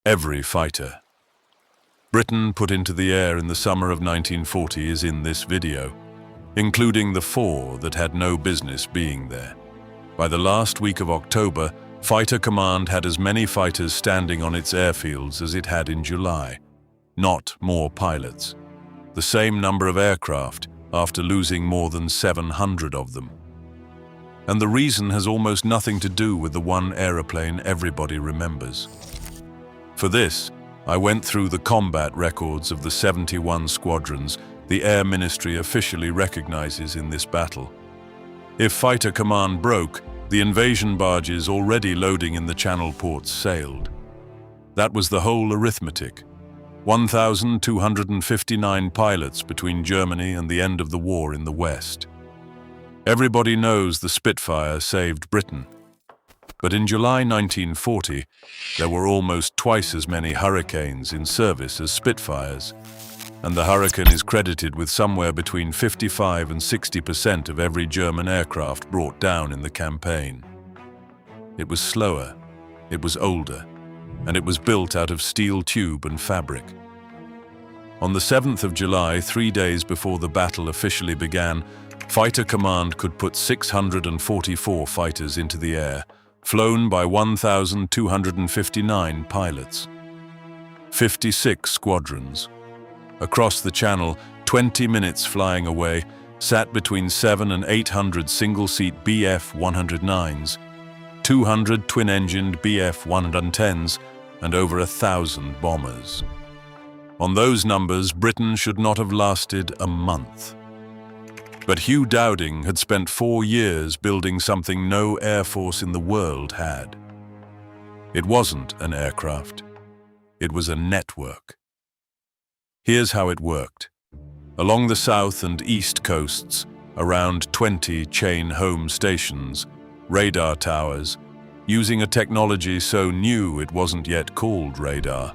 Every fighter Britain put into the air in the summer of 1940 is in this video, including the 4 that had no business being there. By the last week of October, Fighter Command had as many fighters standing on its airfields as it had in July, not more pilots. The same number of aircraft after losing more than 700 of them. And the reason has almost nothing to do with the one aeroplane everybody remembers. For this, I went through the combat records of the 71 squadrons the Air Ministry officially recognizes in this battle. If Fighter Command broke, the invasion barges already loading in the Channel ports sailed. That was the whole arithmetic. 1,259 pilots between Germany and the end of the war in the West. Everybody knows the Spitfire saved Britain. But in July 1940, there were almost twice as many Hurricanes in service as Spitfires, and the Hurricane is credited with somewhere between 55% and 60% of every German aircraft brought down in the campaign. It was slower, it was older, and it was built out of steel tube and fabric. On the 7th of July, 3 days before the battle officially began, Fighter Command could put 644 fighters into the air, flown by 1,259 pilots. 56 squadrons. Across the Channel, 20 minutes flying away, sat between 700 and 800 single-seat Bf-109s, 200 twin-engined Bf-110s, and over 1,000 bombers. On those numbers, Britain should not have lasted a month. But Hugh Dowding had spent 4 years building something no air force in the world had. It wasn't an aircraft. It was a network. Here's how it worked. Along the south and east coasts, around 20 chain home stations, radar towers, using a technology so new it wasn't yet called radar,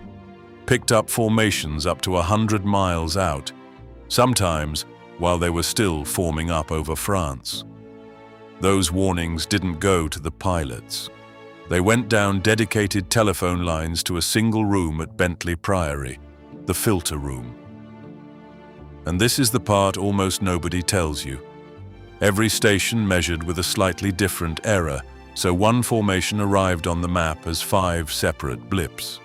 picked up formations up to 100 miles out, sometimes while they were still forming up over France. Those warnings didn't go to the pilots. They went down dedicated telephone lines to a single room at Bentley Priory, the filter room. And this is the part almost nobody tells you. Every station measured with a slightly different error, so one formation arrived on the map as 5 separate blips.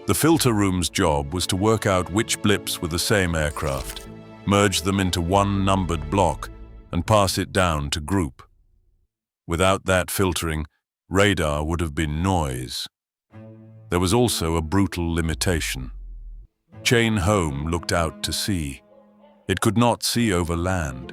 The filter room's job was to work out which blips were the same aircraft, merge them into one numbered block, and pass it down to group. Without that filtering, radar would have been noise. There was also a brutal limitation. Chain home looked out to sea. It could not see over land.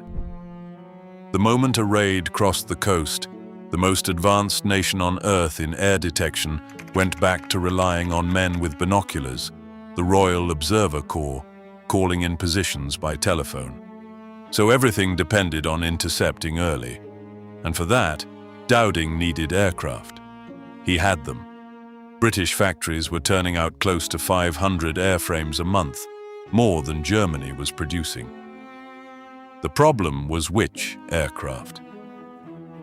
The moment a raid crossed the coast, the most advanced nation on Earth in air detection went back to relying on men with binoculars, the Royal Observer Corps, calling in positions by telephone. So everything depended on intercepting early. And for that, Dowding needed aircraft. He had them. British factories were turning out close to 500 airframes a month, more than Germany was producing. The problem was which aircraft.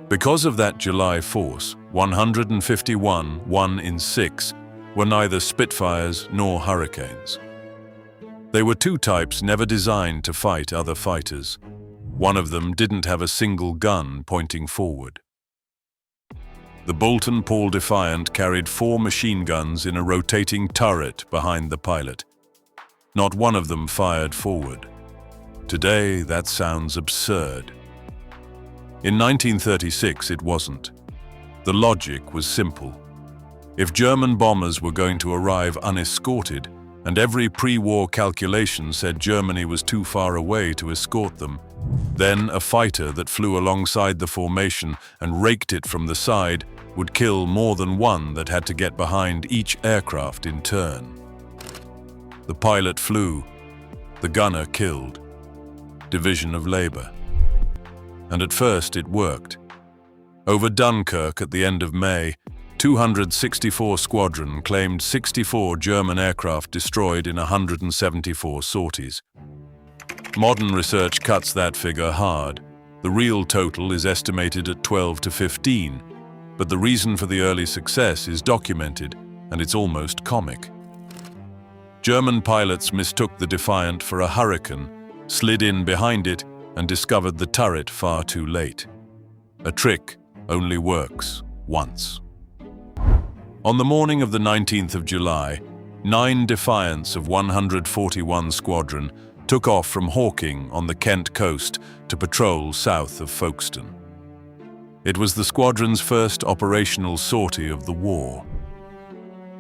Because of that July force, 151, 1 in 6, were neither Spitfires nor Hurricanes. They were 2 types never designed to fight other fighters. One of them didn't have a single gun pointing forward. The Boulton Paul Defiant carried 4 machine guns in a rotating turret behind the pilot. Not one of them fired forward. Today, that sounds absurd. In 1936, it wasn't. The logic was simple. If German bombers were going to arrive unescorted, and every pre-war calculation said Germany was too far away to escort them, then a fighter that flew alongside the formation and raked it from the side would kill more than one that had to get behind each aircraft in turn. The pilot flew, the gunner killed. Division of labor. And at first it worked. Over Dunkirk at the end of May, 264 Squadron claimed 64 German aircraft destroyed in 174 sorties. Modern research cuts that figure hard. The real total is estimated at 12 to 15, but the reason for the early success is documented and it's almost comic. German pilots mistook the Defiant for a Hurricane, slid in behind it, and discovered the turret far too late. A trick only works once. On the morning of the 19th of July, 9 Defiants of 141 Squadron took off from Hawking on the Kent coast to patrol south of Folkestone. It was the squadron's first operational sortie of the war.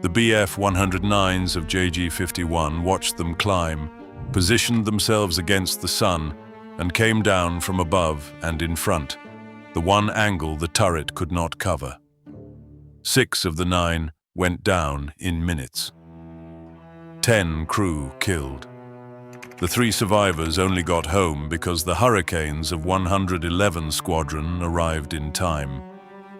The Bf 109s of JG-51 watched them climb, positioned themselves against the sun, and came down from above and in front, the one angle the turret could not cover. 6 of the 9 went down in minutes. 10 crew killed. The 3 survivors only got home because the Hurricanes of 111 Squadron arrived in time.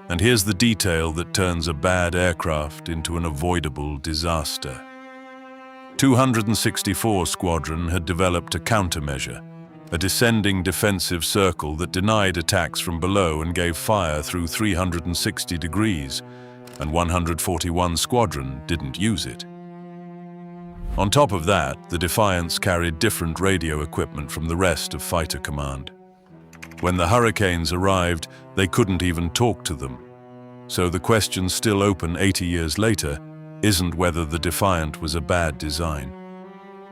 And here's the detail that turns a bad aircraft into an avoidable disaster. 264 Squadron had developed a countermeasure, a descending defensive circle that denied attacks from below and gave fire through 360 degrees, and 141 Squadron didn't use it. On top of that, the Defiants carried different radio equipment from the rest of Fighter Command. When the Hurricanes arrived, they couldn't even talk to them. So the question still open 80 years later isn't whether the Defiant was a bad design.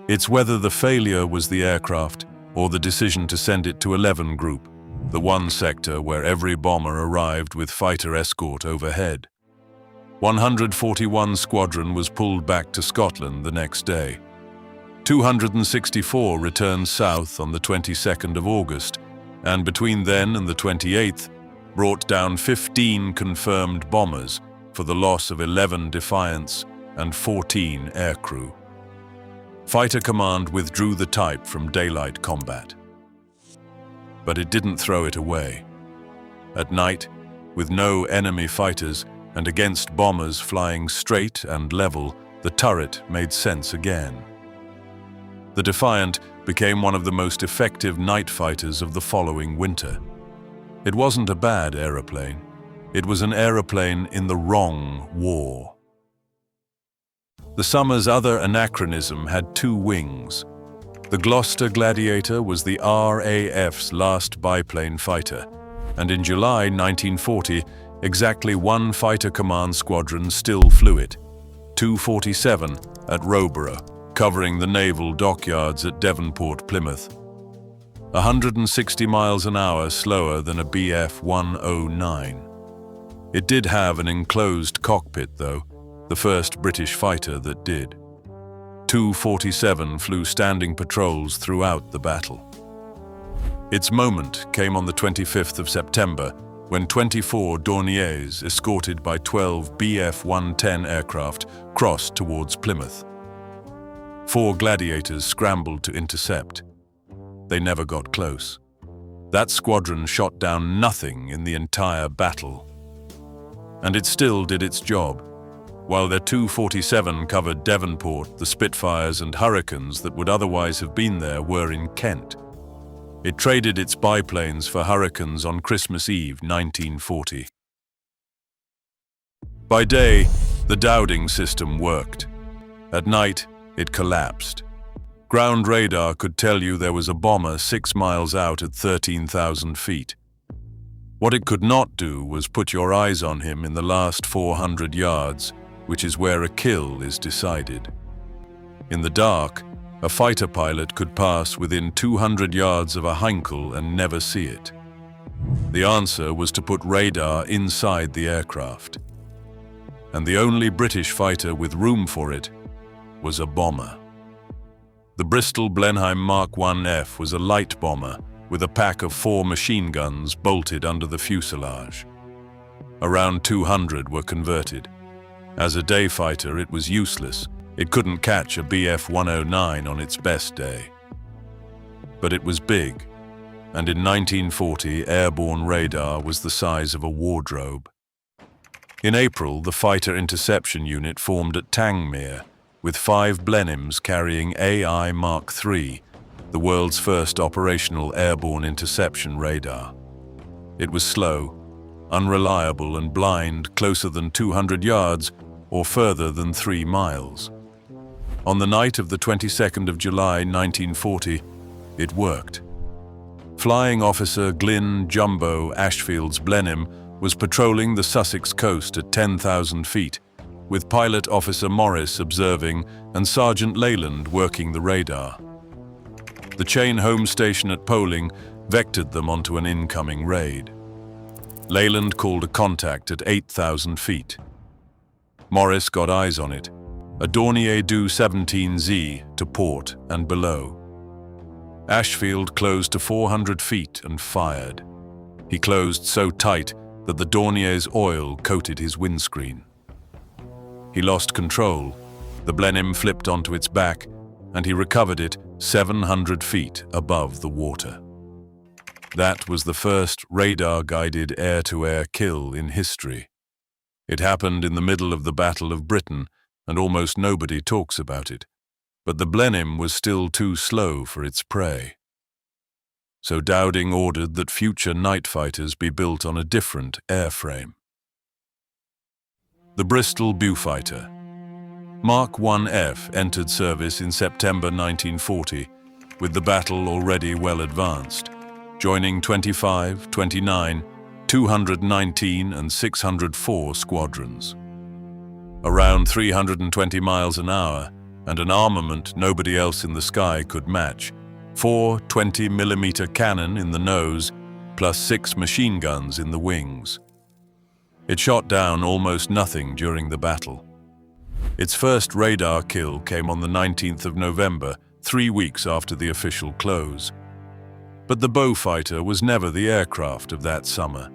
It's whether the failure was the aircraft or the decision to send it to 11 Group, the one sector where every bomber arrived with fighter escort overhead. 141 Squadron was pulled back to Scotland the next day. 264 returned south on the 22nd of August, and between then and the 28th, brought down 15 confirmed bombers for the loss of 11 Defiants and 14 aircrew. Fighter Command withdrew the type from daylight combat. But it didn't throw it away. At night, with no enemy fighters, and against bombers flying straight and level, the turret made sense again. The Defiant became one of the most effective night fighters of the following winter. It wasn't a bad aeroplane. It was an aeroplane in the wrong war. The summer's other anachronism had 2 wings. The Gloucester Gladiator was the RAF's last biplane fighter, and in July 1940, exactly 1 Fighter Command squadron still flew it, 247 at Rowborough, covering the naval dockyards at Devonport, Plymouth. 160 miles an hour slower than a Bf 109. It did have an enclosed cockpit, though, the first British fighter that did. 247 flew standing patrols throughout the battle. Its moment came on the 25th of September, when 24 Dorniers, escorted by 12 Bf 110 aircraft, crossed towards Plymouth. 4 Gladiators scrambled to intercept. They never got close. That squadron shot down nothing in the entire battle. And it still did its job. While their 247 covered Devonport, the Spitfires and Hurricanes that would otherwise have been there were in Kent. It traded its biplanes for Hurricanes on Christmas Eve 1940. By day, the Dowding system worked. At night, it collapsed. Ground radar could tell you there was a bomber 6 miles out at 13,000 feet. What it could not do was put your eyes on him in the last 400 yards, which is where a kill is decided. In the dark, a fighter pilot could pass within 200 yards of a Heinkel and never see it. The answer was to put radar inside the aircraft. And the only British fighter with room for it was a bomber. The Bristol Blenheim Mark 1F was a light bomber with a pack of 4 machine guns bolted under the fuselage. Around 200 were converted. As a day fighter, it was useless. It couldn't catch a Bf 109 on its best day. But it was big, and in 1940, airborne radar was the size of a wardrobe. In April, the Fighter Interception Unit formed at Tangmere, with 5 Blenheims carrying AI Mark III, the world's first operational airborne interception radar. It was slow, unreliable and blind closer than 200 yards, or further than 3 miles. On the night of the 22nd of July 1940, it worked. Flying Officer Glyn Jumbo Ashfield's Blenheim was patrolling the Sussex coast at 10,000 feet, with Pilot Officer Morris observing and Sergeant Leyland working the radar. The chain home station at Poling vectored them onto an incoming raid. Leyland called a contact at 8,000 feet. Morris got eyes on it, a Dornier Do 17Z to port and below. Ashfield closed to 400 feet and fired. He closed so tight that the Dornier's oil coated his windscreen. He lost control, the Blenheim flipped onto its back, and he recovered it 700 feet above the water. That was the first radar-guided air-to-air kill in history. It happened in the middle of the Battle of Britain, and almost nobody talks about it. But the Blenheim was still too slow for its prey. So Dowding ordered that future night fighters be built on a different airframe. The Bristol Beaufighter. Mark 1F entered service in September 1940, with the battle already well advanced, joining 25, 29, 219 and 604 squadrons. Around 320 miles an hour, and an armament nobody else in the sky could match, 4 20mm cannon in the nose, plus 6 machine guns in the wings. It shot down almost nothing during the battle. Its first radar kill came on the 19th of November, 3 weeks after the official close. But the Beaufighter was never the aircraft of that summer.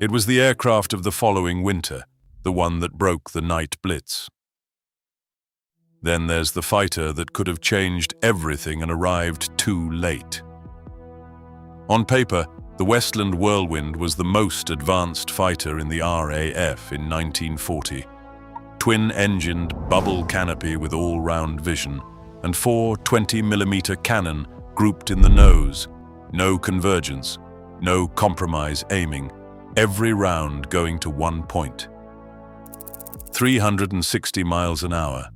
It was the aircraft of the following winter, the one that broke the night blitz. Then there's the fighter that could have changed everything and arrived too late. On paper, the Westland Whirlwind was the most advanced fighter in the RAF in 1940. Twin-engined bubble canopy with all-round vision, and 4 20mm cannon grouped in the nose. No convergence, no compromise aiming, every round going to one point. 360 miles an hour.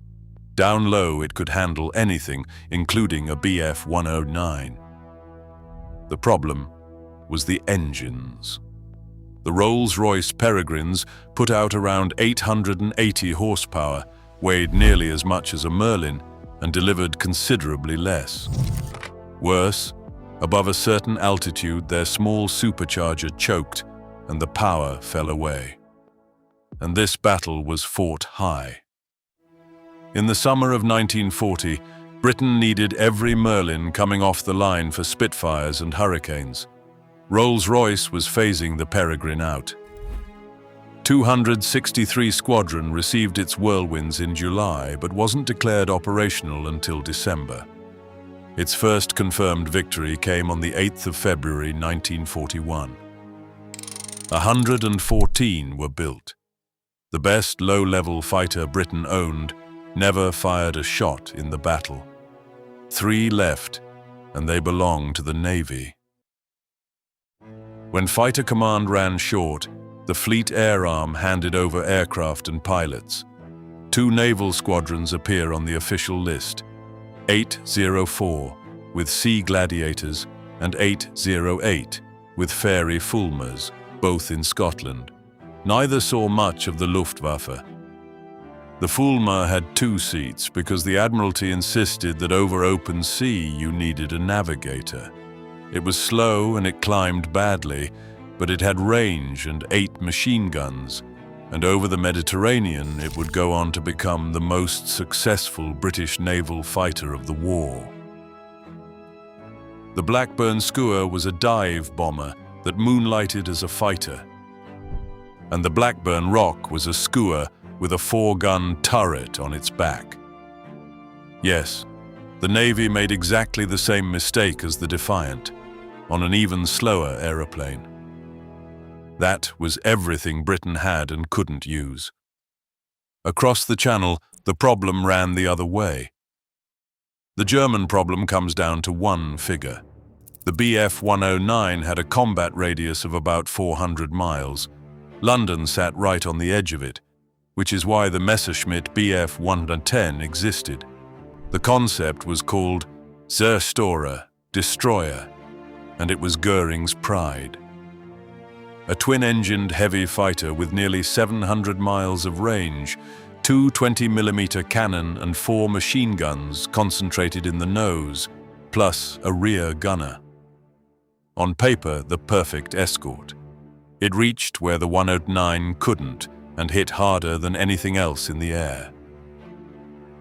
Down low it could handle anything, including a Bf 109. The problem was the engines. The Rolls-Royce Peregrines put out around 880 horsepower, weighed nearly as much as a Merlin, and delivered considerably less. Worse, above a certain altitude their small supercharger choked and the power fell away. And this battle was fought high. In the summer of 1940, Britain needed every Merlin coming off the line for Spitfires and Hurricanes. Rolls-Royce was phasing the Peregrine out. 263 Squadron received its Whirlwinds in July but wasn't declared operational until December. Its first confirmed victory came on the 8th of February 1941. 114 were built. The best low-level fighter Britain owned never fired a shot in the battle. 3 left, and they belonged to the Navy. When Fighter Command ran short, the Fleet Air Arm handed over aircraft and pilots. 2 naval squadrons appear on the official list, 804 with Sea Gladiators and 808 with Fairey Fulmars, both in Scotland. Neither saw much of the Luftwaffe. The Fulmar had 2 seats because the Admiralty insisted that over open sea you needed a navigator. It was slow and it climbed badly, but it had range and 8 machine guns, and over the Mediterranean it would go on to become the most successful British naval fighter of the war. The Blackburn Skua was a dive bomber that moonlighted as a fighter, and the Blackburn Rock was a Skua with a 4-gun turret on its back. Yes, the Navy made exactly the same mistake as the Defiant, on an even slower aeroplane. That was everything Britain had and couldn't use. Across the Channel, the problem ran the other way. The German problem comes down to one figure. The Bf 109 had a combat radius of about 400 miles. London sat right on the edge of it, which is why the Messerschmitt Bf 110 existed. The concept was called Zerstörer, destroyer, and it was Goering's pride. A twin-engined heavy fighter with nearly 700 miles of range, two 20mm cannon and 4 machine guns concentrated in the nose, plus a rear gunner. On paper, the perfect escort. It reached where the 109 couldn't and hit harder than anything else in the air.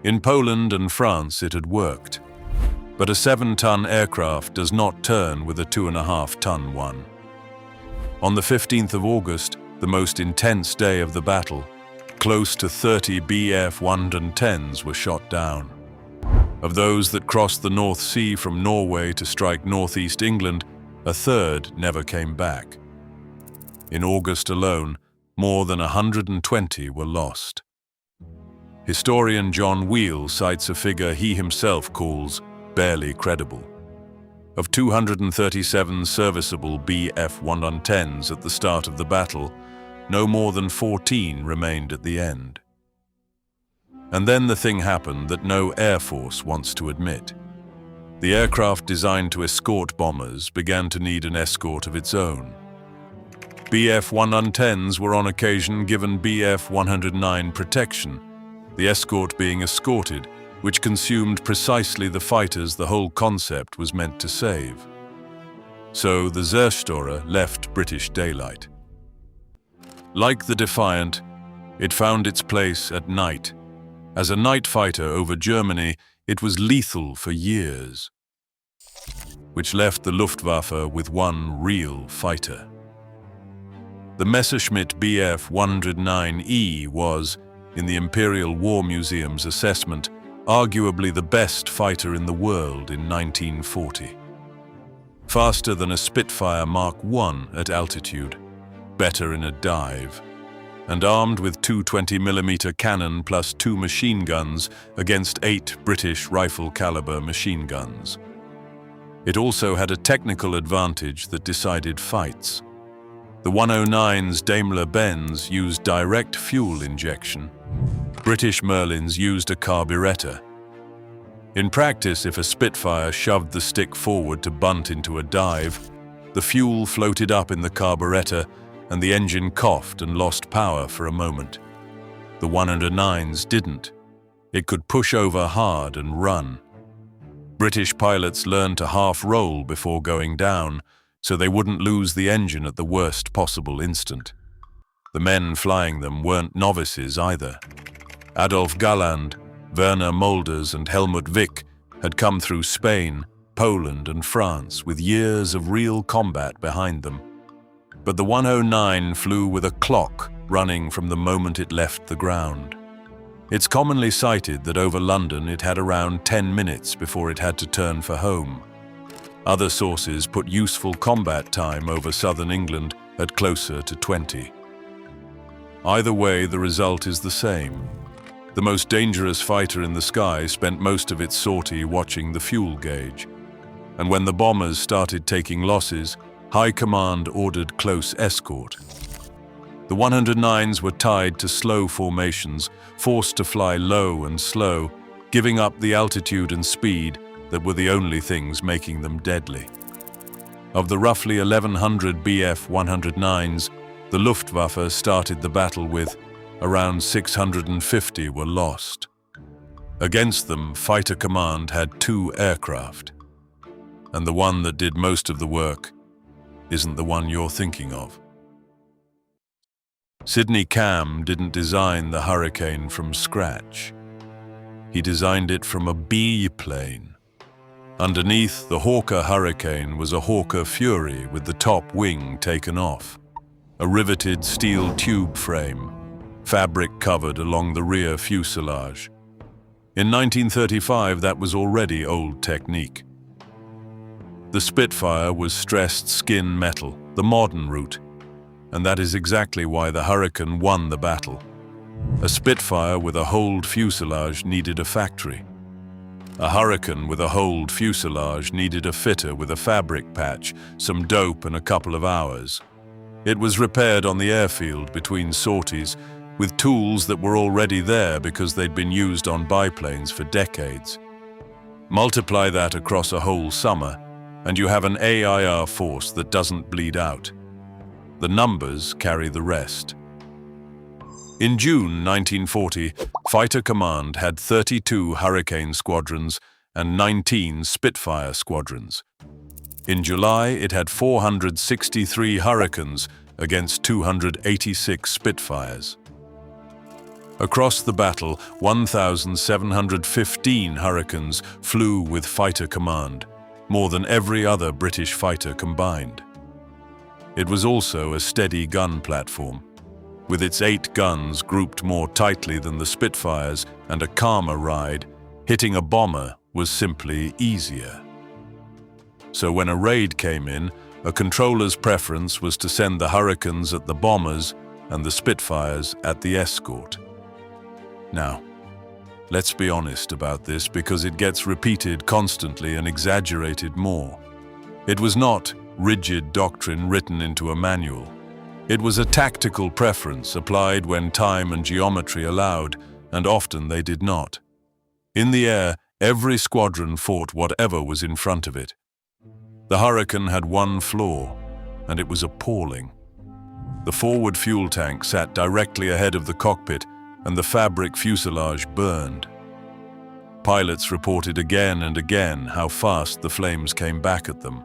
In Poland and France it had worked, but a 7-ton aircraft does not turn with a 2.5-ton one. On the 15th of August, the most intense day of the battle, close to 30 Bf 110s were shot down. Of those that crossed the North Sea from Norway to strike northeast England, a third never came back. In August alone, more than 120 were lost. Historian John Wheel cites a figure he himself calls barely credible. Of 237 serviceable Bf 110s at the start of the battle, no more than 14 remained at the end. And then the thing happened that no Air Force wants to admit. The aircraft designed to escort bombers began to need an escort of its own. Bf 110s were on occasion given Bf 109 protection, the escort being escorted, which consumed precisely the fighters the whole concept was meant to save. So the Zerstörer left British daylight. Like the Defiant, it found its place at night. As a night fighter over Germany, it was lethal for years, which left the Luftwaffe with one real fighter. The Messerschmitt Bf 109E was, in the Imperial War Museum's assessment, arguably the best fighter in the world in 1940. Faster than a Spitfire Mark I at altitude, better in a dive, and armed with two 20mm cannon plus 2 machine guns against 8 British rifle-caliber machine guns. It also had a technical advantage that decided fights. The 109's Daimler-Benz used direct fuel injection. British Merlins used a carburetor. In practice, if a Spitfire shoved the stick forward to bunt into a dive, the fuel floated up in the carburetor and the engine coughed and lost power for a moment. The 109's didn't. It could push over hard and run. British pilots learned to half-roll before going down, so they wouldn't lose the engine at the worst possible instant. The men flying them weren't novices either. Adolf Galland, Werner Mulders and Helmut Wick had come through Spain, Poland and France with years of real combat behind them. But the 109 flew with a clock running from the moment it left the ground. It's commonly cited that over London it had around 10 minutes before it had to turn for home. Other sources put useful combat time over southern England at closer to 20. Either way, the result is the same. The most dangerous fighter in the sky spent most of its sortie watching the fuel gauge. And when the bombers started taking losses, High Command ordered close escort. The 109s were tied to slow formations, forced to fly low and slow, giving up the altitude and speed that were the only things making them deadly. Of the roughly 1,100 Bf 109s, the Luftwaffe started the battle with around 650 were lost. Against them, Fighter Command had 2 aircraft. And the one that did most of the work isn't the one you're thinking of. Sidney Cam didn't design the Hurricane from scratch. He designed it from a B-plane. Underneath, the Hawker Hurricane was a Hawker Fury with the top wing taken off, a riveted steel tube frame, fabric covered along the rear fuselage. In 1935, that was already old technique. The Spitfire was stressed skin metal, the modern route, and that is exactly why the Hurricane won the battle. A Spitfire with a holed fuselage needed a factory. A Hurricane with a holed fuselage needed a fitter with a fabric patch, some dope and a couple of hours. It was repaired on the airfield between sorties, with tools that were already there because they'd been used on biplanes for decades. Multiply that across a whole summer, and you have an AIR force that doesn't bleed out. The numbers carry the rest. In June 1940, Fighter Command had 32 Hurricane squadrons and 19 Spitfire squadrons. In July, it had 463 Hurricanes against 286 Spitfires. Across the battle, 1,715 Hurricanes flew with Fighter Command, more than every other British fighter combined. It was also a steady gun platform, with its 8 guns grouped more tightly than the Spitfires and a calmer ride. Hitting a bomber was simply easier. So when a raid came in, a controller's preference was to send the Hurricanes at the bombers and the Spitfires at the escort. Now, let's be honest about this because it gets repeated constantly and exaggerated more. It was not rigid doctrine written into a manual. It was a tactical preference applied when time and geometry allowed, and often they did not. In the air, every squadron fought whatever was in front of it. The Hurricane had one flaw, and it was appalling. The forward fuel tank sat directly ahead of the cockpit, and the fabric fuselage burned. Pilots reported again and again how fast the flames came back at them.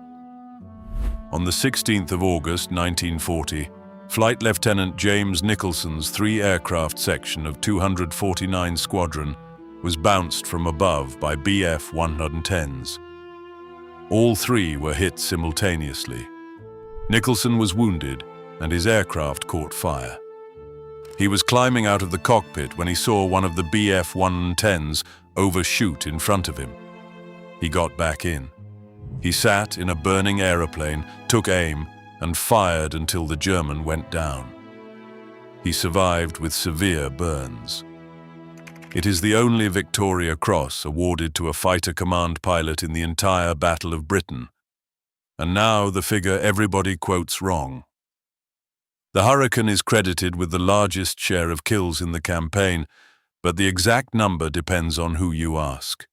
On the 16th of August 1940, Flight Lieutenant James Nicholson's 3-aircraft section of 249 Squadron was bounced from above by Bf 110s. All 3 were hit simultaneously. Nicholson was wounded, and his aircraft caught fire. He was climbing out of the cockpit when he saw one of the Bf 110s overshoot in front of him. He got back in. He sat in a burning aeroplane, took aim, and fired until the German went down. He survived with severe burns. It is the only Victoria Cross awarded to a Fighter Command pilot in the entire Battle of Britain. And now the figure everybody quotes wrong. The Hurricane is credited with the largest share of kills in the campaign, but the exact number depends on who you ask.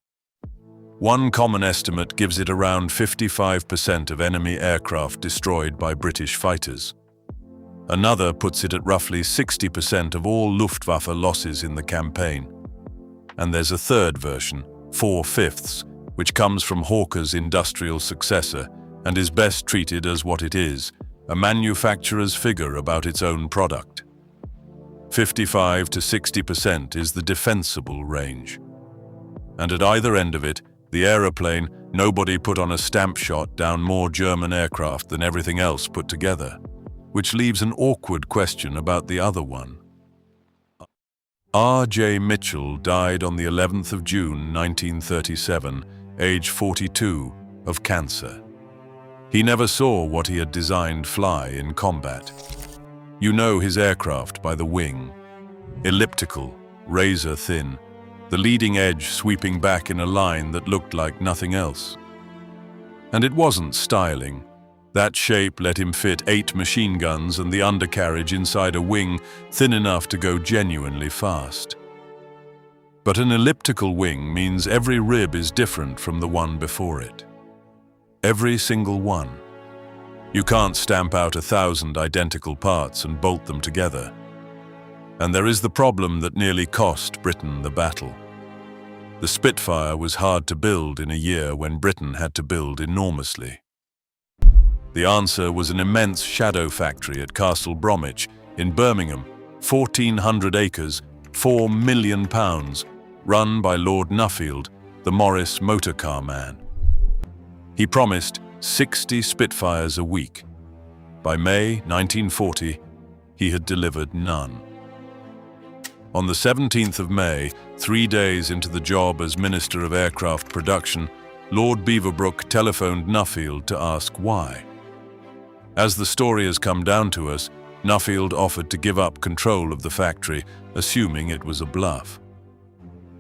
One common estimate gives it around 55% of enemy aircraft destroyed by British fighters. Another puts it at roughly 60% of all Luftwaffe losses in the campaign. And there's a third version, 4/5, which comes from Hawker's industrial successor and is best treated as what it is, a manufacturer's figure about its own product. 55 to 60% is the defensible range. And at either end of it, the aeroplane, nobody put on a stamp shot down more German aircraft than everything else put together, which leaves an awkward question about the other one. R.J. Mitchell died on the 11th of June 1937, age 42, of cancer. He never saw what he had designed fly in combat. You know his aircraft by the wing. Elliptical, razor thin, the leading edge sweeping back in a line that looked like nothing else. And it wasn't styling. That shape let him fit 8 machine guns and the undercarriage inside a wing thin enough to go genuinely fast. But an elliptical wing means every rib is different from the one before it. Every single one. You can't stamp out 1,000 identical parts and bolt them together. And there is the problem that nearly cost Britain the battle. The Spitfire was hard to build in a year when Britain had to build enormously. The answer was an immense shadow factory at Castle Bromwich in Birmingham, 1,400 acres, £4 million, run by Lord Nuffield, the Morris motor car man. He promised 60 Spitfires a week. By May 1940, he had delivered none. On the 17th of May, 3 days into the job as Minister of Aircraft Production, Lord Beaverbrook telephoned Nuffield to ask why. As the story has come down to us, Nuffield offered to give up control of the factory, assuming it was a bluff.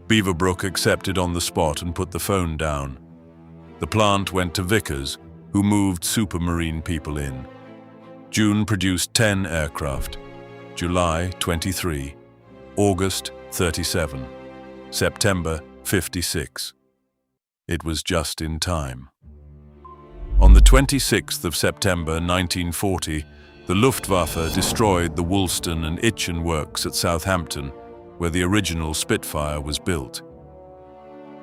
Beaverbrook accepted on the spot and put the phone down. The plant went to Vickers, who moved Supermarine people in. June produced 10 aircraft. July, 23. August 37, September 56. It was just in time. On the 26th of September 1940, the Luftwaffe destroyed the Woolston and Itchen works at Southampton, where the original Spitfire was built.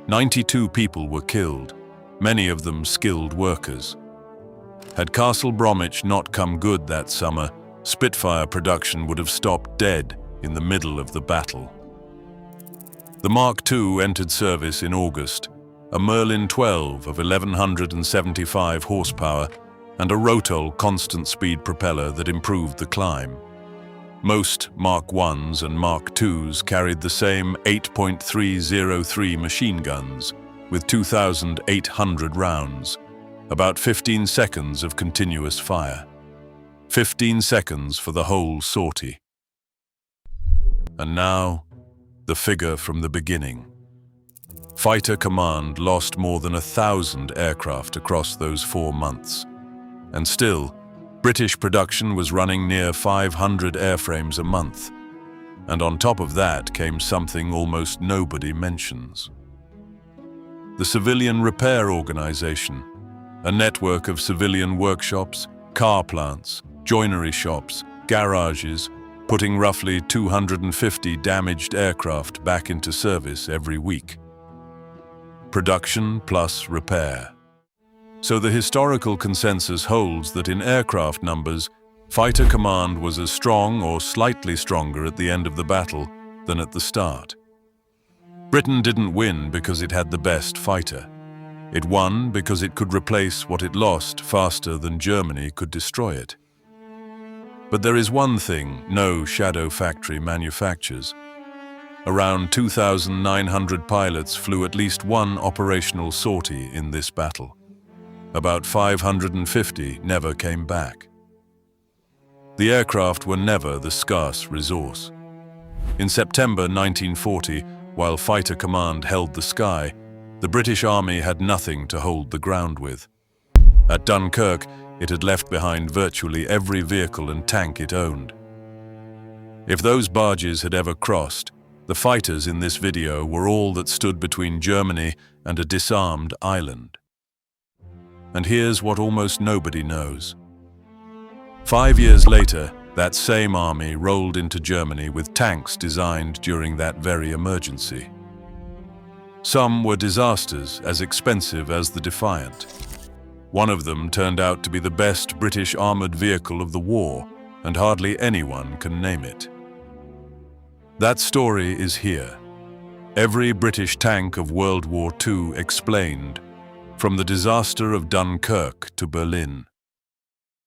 92 people were killed, many of them skilled workers. Had Castle Bromwich not come good that summer, Spitfire production would have stopped dead in the middle of the battle. The Mark II entered service in August, a Merlin 12 of 1175 horsepower and a Rotol constant-speed propeller that improved the climb. Most Mark I's and Mark II's carried the same 8.303 machine guns with 2,800 rounds, about 15 seconds of continuous fire. 15 seconds for the whole sortie. And now, the figure from the beginning. Fighter Command lost more than 1,000 aircraft across those 4 months. And still, British production was running near 500 airframes a month. And on top of that came something almost nobody mentions. The Civilian Repair Organization, a network of civilian workshops, car plants, joinery shops, garages, putting roughly 250 damaged aircraft back into service every week. Production plus repair. So the historical consensus holds that in aircraft numbers, Fighter Command was as strong or slightly stronger at the end of the battle than at the start. Britain didn't win because it had the best fighter. It won because it could replace what it lost faster than Germany could destroy it. But there is one thing no shadow factory manufactures. Around 2,900 pilots flew at least one operational sortie in this battle. About 550 never came back. The aircraft were never the scarce resource. In September 1940, while Fighter Command held the sky, the British Army had nothing to hold the ground with. At Dunkirk, it had left behind virtually every vehicle and tank it owned. If those barges had ever crossed, the fighters in this video were all that stood between Germany and a disarmed island. And here's what almost nobody knows. 5 years later, that same army rolled into Germany with tanks designed during that very emergency. Some were disasters as expensive as the Defiant. One of them turned out to be the best British armoured vehicle of the war, and hardly anyone can name it. That story is here. Every British tank of World War II explained, from the disaster of Dunkirk to Berlin.